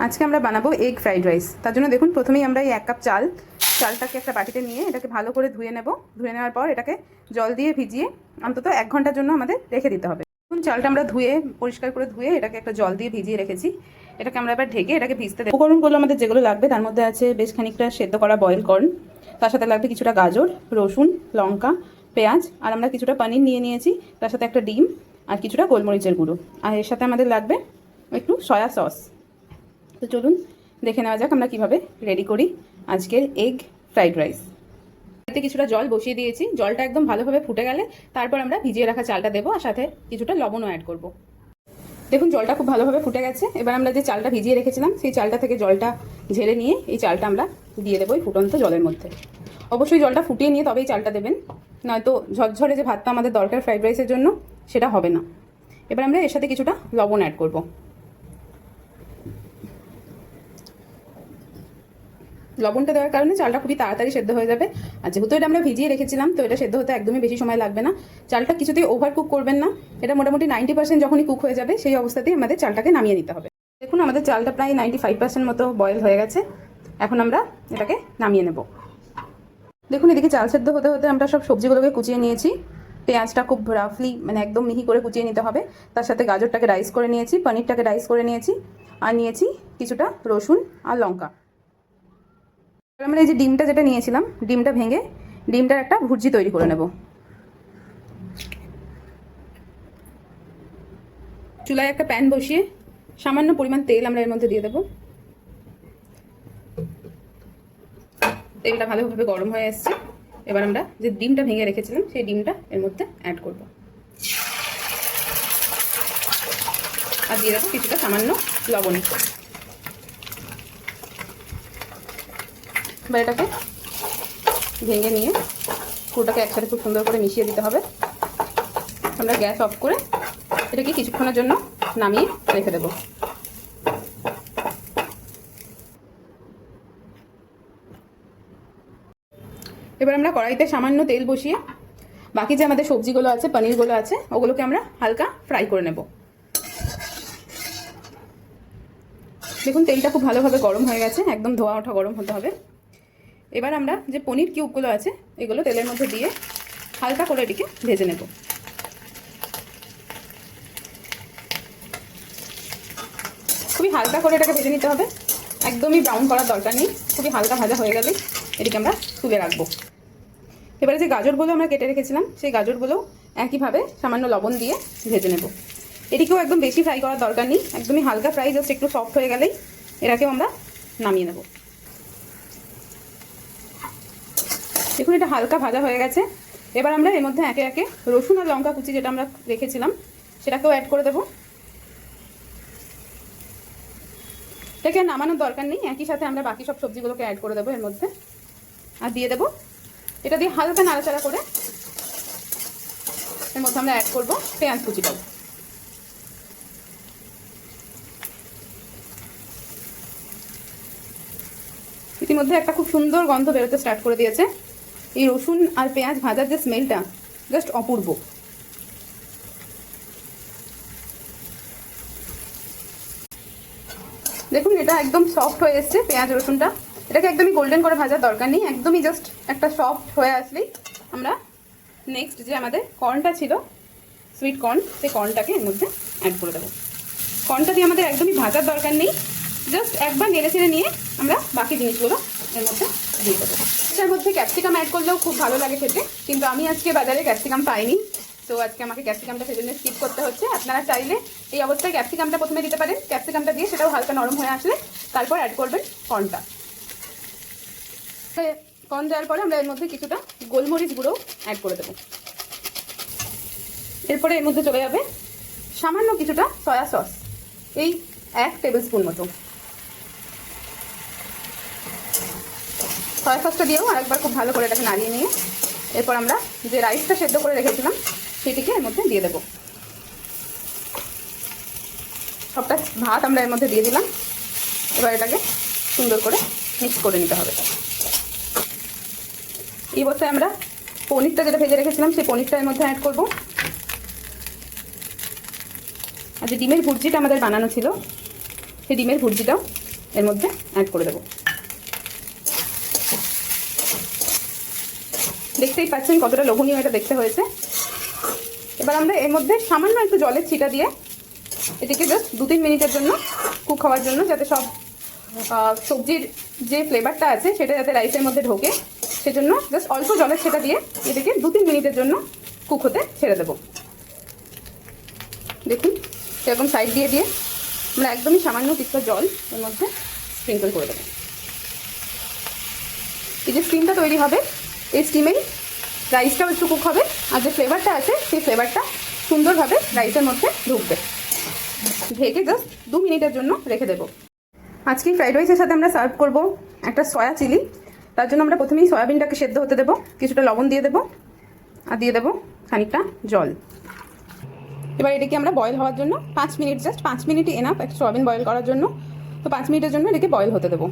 আজকে আমরা বানাবো এগ ফ্রাইড রাইস। তার জন্য দেখুন প্রথমেই আমরা এই 1 কাপ চালটাকে একটা বাটিতে নিয়ে এটাকে ভালো করে ধুয়ে নেব। ধুয়ে নেওয়ার পর এটাকে জল দিয়ে ভিজিয়ে অন্তত 1 ঘন্টার জন্য আমাদের রেখে দিতে হবে। দেখুন চালটা আমরা ধুয়ে পরিষ্কার করে ধুয়ে এটাকে একটা জল দিয়ে ভিজিয়ে রেখেছি। এটাকে আমরা এবার ঢেকে এটাকে ভিজতে দেব। উপকরণগুলো আমাদের যেগুলো লাগবে তার মধ্যে আছে বেশ খানিকটা সেদ্ধ করা বয়েল কর্ন, তার সাথে লাগবে কিছুটা গাজর, রসুন, লঙ্কা, পেঁয়াজ, আর আমরা কিছুটা পনির নিয়ে নিয়েছি, তার সাথে একটা ডিম আর কিছুটা গোলমরিচের গুঁড়ো, আর এর সাথে আমাদের লাগবে একটু সয়া সস। তো চলুন দেখে নেওয়া যাক আমরা কিভাবে রেডি করি আজকের এগ ফ্রাইড রাইস। এতে কিছুটা জল বসিয়ে দিয়েছি, জলটা একদম ভালোভাবে ফুটে গেলে তারপর আমরা ভিজিয়ে রাখা চালটা দেবো আর সাথে কিছুটা লবণও অ্যাড করব। দেখুন জলটা খুব ভালোভাবে ফুটে গেছে। এবার আমরা যে চালটা ভিজিয়ে রেখেছিলাম সেই চালটা থেকে জলটা ঝেড়ে নিয়ে এই চালটা আমরা দিয়ে দেবো এই ফুটন্ত জলের মধ্যে। অবশ্যই জলটা ফুটিয়ে নিয়ে তবেই চালটা দেবেন, নয়তো ঝরঝরে যে ভাতটা আমাদের দরকার ফ্রাইড রাইসের জন্য সেটা হবে না। এবার আমরা এর সাথে কিছুটা লবণ অ্যাড করব। লবণটা দেওয়ার কারণে চালটা খুবই তাড়াতাড়ি সেদ্ধ হয়ে যাবে। আর যেহেতু এটা আমরা ভিজিয়ে রেখেছিলাম তো এটা সেদ্ধ হতে একদমই বেশি সময় লাগবে না। চালটা কিছুতেই ওভার কুক করবেন না, এটা মোটামুটি 90% যখনই কুক হয়ে যাবে সেই অবস্থাতেই আমাদের চালটাকে নামিয়ে নিতে হবে। দেখুন আমাদের চালটা প্রায় 95% মতো বয়েল হয়ে গেছে। এখন আমরা এটাকে নামিয়ে নেব। দেখুন এদিকে চাল সেদ্ধ হতে হতে আমরা সব সবজিগুলোকে কুচিয়ে নিয়েছি। পেঁয়াজটা খুব রাফলি মানে একদম মিহি করে কুচিয়ে নিতে হবে, তার সাথে গাজরটাকে রাইস করে নিয়েছি, পনিরটাকে রাইস করে নিয়েছি, আর নিয়েছি কিছুটা রসুন আর লঙ্কা। আমরা এই যে ডিমটা যেটা নিয়েছিলাম ডিমটা ভেঙে ডিমটার একটা ভুর্জি তৈরি করে নেব। চুলায় একটা প্যান বসিয়ে সামান্য পরিমাণ তেল আমরা এর মধ্যে দিয়ে দেব। তেলটা ভালোভাবে গরম হয়ে এসছে। এবার আমরা যে ডিমটা ভেঙে রেখেছিলাম সেই ডিমটা এর মধ্যে অ্যাড করব আর দিয়ে দেবো কিছুটা সামান্য লবণ। এবার এটাকে ভেঙে নিয়ে পুরোটাকে একসাথে খুব সুন্দর করে মিশিয়ে দিতে হবে। আমরা গ্যাস অফ করে এটাকে কিছুক্ষণের জন্য নামিয়ে রেখে দেব। এবার আমরা কড়াইতে সামান্য তেল বসিয়ে বাকি যে আমাদের সবজিগুলো আছে, পনিরগুলো আছে, ওগুলোকে আমরা হালকা ফ্রাই করে নেব। দেখুন তেলটা খুব ভালোভাবে গরম হয়ে গেছে, একদম ধোয়া ওঠা গরম হতে হবে। এবার আমরা যে পনির কিউবগুলো আছে এগুলো তেলের মধ্যে দিয়ে হালকা করে এটিকে ভেজে নেব। খুবই হালকা করে এটাকে ভেজে নিতে হবে, একদমই ব্রাউন করার দরকার নেই। খুবই হালকা ভাজা হয়ে গেলে এটিকে আমরা তুলে রাখবো। এবারে যে গাজরগুলো আমরা কেটে রেখেছিলাম সেই গাজরগুলো একইভাবে সামান্য লবণ দিয়ে ভেজে নেব। এটিকেও একদম বেশি ফ্রাই করার দরকার নেই, একদমই হালকা ফ্রাই, জাস্ট একটু সফট হয়ে গেলেই এটাকেও আমরা নামিয়ে নেব। দেখুন এটা হালকা ভাজা হয়ে গেছে। এবার আমরা এর মধ্যে একে একে রসুন আর লঙ্কা কুচি যেটা আমরা রেখেছিলাম সেটাকেও অ্যাড করে দেবো। এটাকে নামানোর দরকার নেই, একই সাথে আমরা বাকি সব সবজিগুলোকে অ্যাড করে দেবো এর মধ্যে আর দিয়ে দেবো। এটা দিয়ে হালকা নাড়াচাড়া করে এর মধ্যে আমরা অ্যাড করবো পেঁয়াজ কুচিটাও। ইতিমধ্যে একটা খুব সুন্দর গন্ধ বেরোতে স্টার্ট করে দিয়েছে। এই রসুন আর পেঁয়াজ ভাজার যে স্মেলটা জাস্ট অপূর্ব। দেখুন এটা একদম সফট হয়ে এসছে পেঁয়াজ রসুনটা। এটাকে একদমই গোল্ডেন করে ভাজার দরকার নেই, একদমই জাস্ট একটা সফট হয়ে আসলেই আমরা নেক্সট যে আমাদের কর্নটা ছিল সুইট কর্ন, সেই কর্নটাকে এর মধ্যে অ্যাড করে দেবো। কর্নটা দিয়ে আমাদের একদমই ভাজার দরকার নেই, জাস্ট একবার নেড়ে ছেড়ে নিয়ে আমরা বাকি জিনিসগুলো এর মধ্যে দিয়ে দেবো। এটার মধ্যে ক্যাপসিকাম অ্যাড করলেও খুব ভালো লাগে খেতে, কিন্তু আমি আজকে বাজারে ক্যাপসিকাম পাইনি, তো আজকে আমাকে ক্যাপসিকামটা সেজন্য স্কিপ করতে হচ্ছে। আপনারা চাইলে এই অবস্থায় ক্যাপসিকামটা প্রথমে দিতে পারেন, ক্যাপসিকামটা দিয়ে সেটাও হালকা নরম হয়ে আসলে তারপর অ্যাড করবেন কর্নটা। কর্ন দেওয়ার পরে আমরা এর মধ্যে কিছুটা গোলমরিচ গুঁড়ো অ্যাড করে দেবো। এরপরে এর মধ্যে চলে যাবে সামান্য কিছুটা সয়া সস, এই 1 টেবিল স্পুন মতো। সয়া সসটা দিয়েও আরেকবার খুব ভালো করে এটাকে নাড়িয়ে নিয়ে এরপর আমরা যে রাইসটা সেদ্ধ করে রেখেছিলাম সেটিকে এর মধ্যে দিয়ে দেবো। সবটা ভাত আমরা এর মধ্যে দিয়ে দিলাম। এবার এটাকে সুন্দর করে মিক্স করে নিতে হবে। এই অবস্থায় আমরা পনিরটা যেটা ভেজে রেখেছিলাম সেই পনিরটা এর মধ্যে অ্যাড করব। আর যে ডিমের ভুর্জিটা আমাদের বানানো ছিল সেই ডিমের ভুর্জিটাও এর মধ্যে অ্যাড করে দেবো। দেখতেই পাচ্ছেন কতটা লোভনীয় এটা দেখতে হয়েছে। এবার আমরা এর মধ্যে সামান্য একটু জলের ছিটা দিয়ে এটিকে জাস্ট 2-3 মিনিটের জন্য কুক হওয়ার জন্য, যাতে সব সবজির যে ফ্লেভারটা আছে সেটা যাতে রাইসের মধ্যে ঢোকে, সেজন্য জাস্ট অল্প জলের ছিটা দিয়ে এটাকে 2-3 মিনিটের জন্য কুক হতে ছেড়ে দেবো। দেখুন এরকম সাইড দিয়ে দিয়ে আমরা একদমই সামান্য কিছুটা জল এর মধ্যে স্প্রিঙ্কল করে দেবো। এই যে স্টিমটা তৈরি হবে, এই স্টিমেই রাইসটাও একটু কুক হবে, আর যে ফ্লেভারটা আছে সেই ফ্লেভারটা সুন্দরভাবে রাইসের মধ্যে ঢুকবে। ঢেকে জাস্ট 2 মিনিটের জন্য রেখে দেবো। আজকে ফ্রাইড রাইসের সাথে আমরা সার্ভ করব একটা সয়া চিলি। তার জন্য আমরা প্রথমেই সয়াবিনটাকে সেদ্ধ হতে দেবো, কিছুটা লবণ দিয়ে দেবো, আর দিয়ে দেবো খানিকটা জল। এবার এটাকে আমরা বয়েল হওয়ার জন্য 5 মিনিট, জাস্ট 5 মিনিটই এনাফ একটা সয়াবিন বয়েল করার জন্য। তো 5 মিনিটের জন্য এটাকে বয়েল হতে দেবো।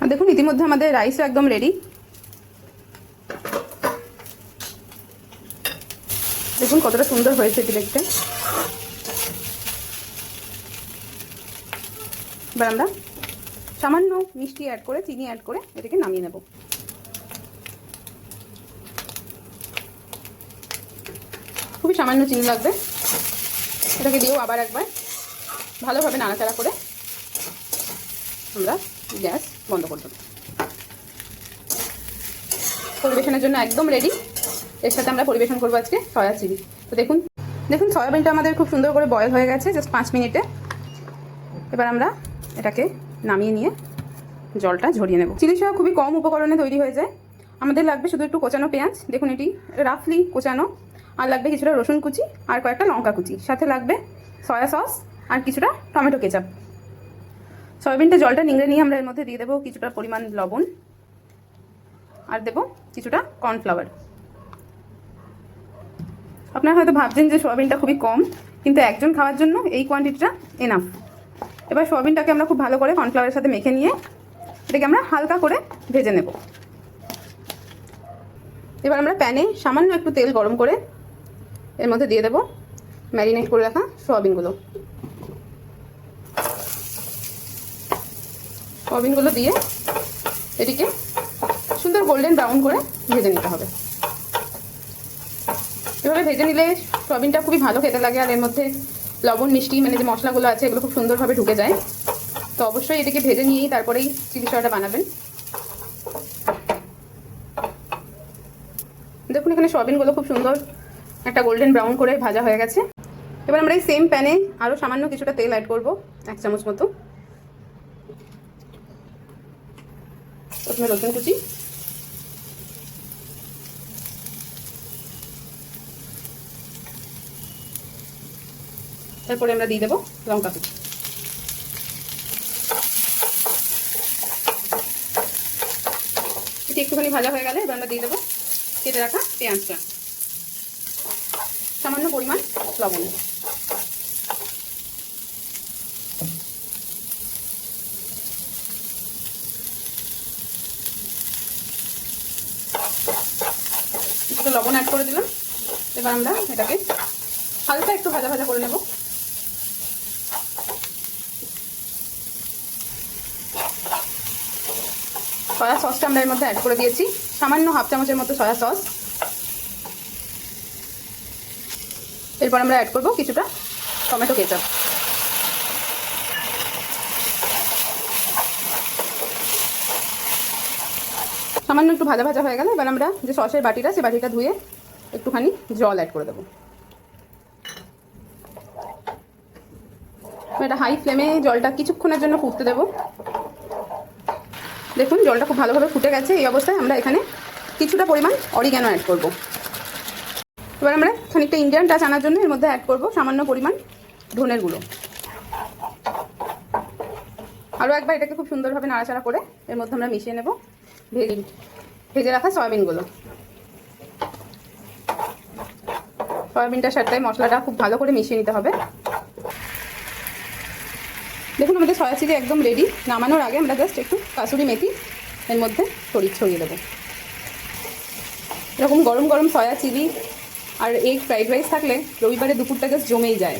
আর দেখুন ইতিমধ্যে আমাদের রাইসও একদম রেডি। দেখুন কতটা সুন্দর হয়েছে এটি দেখতে। এবার আমরা সামান্য মিষ্টি অ্যাড করে, চিনি অ্যাড করে এটাকে নামিয়ে নেব। খুবই সামান্য চিনি লাগবে। এটাকে দিয়েও আবার একবার ভালোভাবে নাড়াচাড়া করে আমরা গ্যাস বন্ধ করে দেব। পরিবেশনের জন্য একদম রেডি। এর সাথে আমরা পরিবেশন করবো আজকে সয়া চিলি। তো দেখুন সয়াবিনটা আমাদের খুব সুন্দর করে বয়েল হয়ে গেছে জাস্ট 5 মিনিটে। এবার আমরা এটাকে নামিয়ে নিয়ে জলটা ঝরিয়ে নেব। চিলি সয়া খুবই কম উপকরণে তৈরি হয়ে যায়। আমাদের লাগবে শুধু একটু কোচানো পেঁয়াজ, দেখুন এটি রাফলি কোচানো, আর লাগবে কিছুটা রসুন কুচি আর কয়েকটা লঙ্কা কুচি, সাথে লাগবে সয়া সস আর কিছুটা টমেটো কেচাপ। সয়াবিনটা জলটা নিংড়ে নিয়ে আমরা এর মধ্যে দিয়ে দেবো কিছুটা পরিমাণ লবণ, আর দেবো কিছুটা কর্নফ্লাওয়ার। আপনারা হয়তো ভাবছেন যে সয়াবিনটা খুবই কম, কিন্তু একজন খাওয়ার জন্য এই কোয়ান্টিটিটা এনাফ। এবার সয়াবিনটাকে আমরা খুব ভালো করে কর্নফ্লাওয়ারের সাথে মেখে নিয়ে এটাকে আমরা হালকা করে ভেজে নেব। এবার আমরা প্যানে সামান্য একটু তেল গরম করে এর মধ্যে দিয়ে দেবো ম্যারিনেট করে রাখা সয়াবিনগুলো দিয়ে এটিকে সুন্দর গোল্ডেন ব্রাউন করে ভেজে নিতে হবে। এভাবে ভেজে নিলে সয়াবিনটা খুবই ভালো খেতে লাগে, আর এর মধ্যে লবণ মিষ্টি মানে যে মশলাগুলো আছে এগুলো খুব সুন্দরভাবে ঢুকে যায়। তো অবশ্যই এটাকে ভেজে নিয়েই তারপরেই চিলি সয়াটা বানাবেন। দেখুন এখানে সয়াবিনগুলো খুব সুন্দর একটা গোল্ডেন ব্রাউন করে ভাজা হয়ে গেছে। এবার আমরা এই সেম প্যানে আরও সামান্য কিছুটা তেল অ্যাড করব, 1 চামচ মতো। প্রথমে রসুন কুচি, তারপরে আমরা দিয়ে দেবো লঙ্কা কুচি। এটি একটুখানি ভাজা হয়ে গেলে এবার আমরা দিয়ে দেবো কেটে রাখা পেঁয়াজটা, সামান্য পরিমাণ লবণ। একটু লবণ অ্যাড করে দিলাম। এবার আমরা এটাকে হালকা একটু ভাজা ভাজা করে নেব। সয়া সসটা আমরা এর মধ্যে অ্যাড করে দিয়েছি, সামান্য 1/2 চামচের মতো সয়া সস। এরপর আমরা অ্যাড করব কিছুটা টমেটো কেচাপ। সামান্য একটু ভাজা ভাজা হয়ে গেলে এবার আমরা যে সসের বাটিটা, সেই বাটিটা ধুয়ে একটুখানি জল অ্যাড করে দেবো। এটা হাই ফ্লেমে জলটা কিছুক্ষণের জন্য ফুটতে দেবো। দেখুন জলটা খুব ভালোভাবে ফুটে গেছে। এই অবস্থায় আমরা এখানে কিছুটা পরিমাণ অরিগ্যানো অ্যাড করব। এবার আমরা খানিকটা ইন্ডিয়ান টাচ আনার জন্য এর মধ্যে অ্যাড করব সামান্য পরিমাণ ধনের গুঁড়ো। আরও একবার এটাকে খুব সুন্দরভাবে নাড়াচাড়া করে এর মধ্যে আমরা মিশিয়ে নেব ভেজে রাখা সয়াবিনগুলো। সয়াবিনটার সাথে মশলাটা খুব ভালো করে মিশিয়ে নিতে হবে। দেখুন আমাদের সয়া চিলি একদম রেডি। নামানোর আগে আমরা জাস্ট একটু কাসুরি মেথি এর মধ্যে ছড়িয়ে দেবো। এরকম গরম গরম সয়া চিলি আর এগ ফ্রাইড রাইস থাকলে রবিবারে দুপুরটা জাস্ট জমেই যায়।